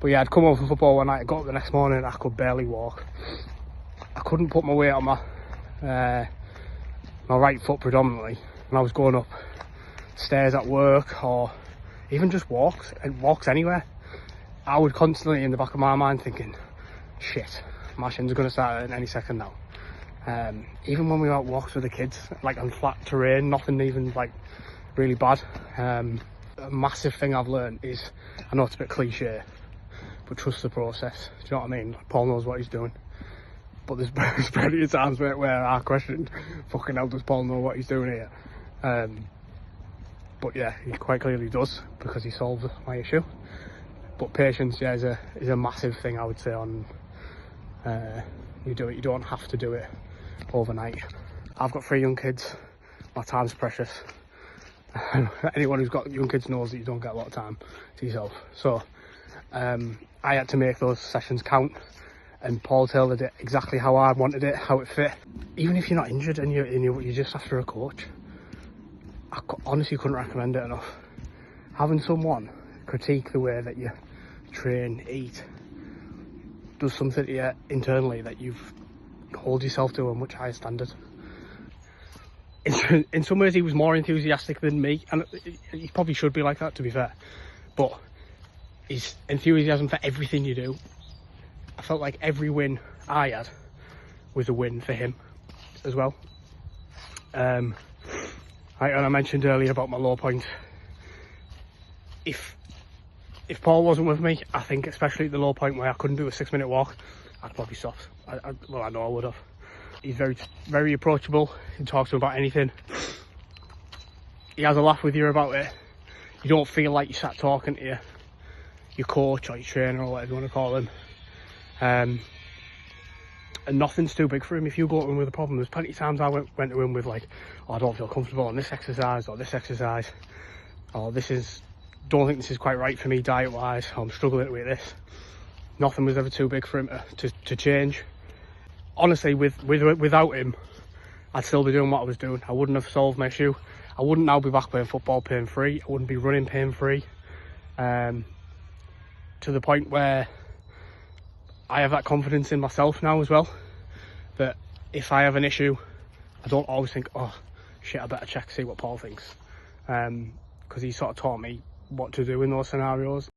But yeah, I'd come home from football one night, I got up the next morning, I could barely walk. I couldn't put my weight on my right foot predominantly. And I was going up stairs at work, or even just walks anywhere. I would constantly in the back of my mind thinking, shit, my shins are going to start in any second now. Even when we were out walks with the kids, like on flat terrain, nothing even like really bad. A massive thing I've learned is, I know it's a bit cliche, but trust the process. Do you know what I mean? Paul knows what he's doing. But there's plenty of times where I questioned, fucking hell, does Paul know what he's doing here? But yeah, he quite clearly does, because he solved my issue. But patience, yeah, is a massive thing, I would say. On you don't have to do it overnight. I've got 3 young kids. My time's precious. Anyone who's got young kids knows that you don't get a lot of time to yourself. So I had to make those sessions count, and Paul tailored it exactly how I wanted it, how it fit. Even if you're not injured and you're just after a coach, I honestly couldn't recommend it enough. Having someone critique the way that you train, eat, does something to you internally that you've hold yourself to a much higher standard. In some ways he was more enthusiastic than me, and he probably should be like that, to be fair, but his enthusiasm for everything you do, I felt like every win I had was a win for him as well. And I mentioned earlier about my low point. If Paul wasn't with me, I think especially at the low point where I couldn't do a 6-minute walk, I'd probably stopped. Well, I know I would have. He's very approachable. He talks to him about anything. He has a laugh with you about it. You don't feel like you sat talking to your coach or your trainer or whatever you want to call him. And nothing's too big for him. If you go to him with a problem, there's plenty of times I went to him with like, oh, I don't feel comfortable on this exercise, or this exercise, or don't think this is quite right for me diet wise, or I'm struggling with this. Nothing was ever too big for him to change. Honestly, without him, I'd still be doing what I was doing. I wouldn't have solved my issue. I wouldn't now be back playing football pain free. I wouldn't be running pain free. To the point where I have that confidence in myself now as well, that if I have an issue, I don't always think, oh shit, I better check, see what Paul thinks. Because he sort of taught me what to do in those scenarios.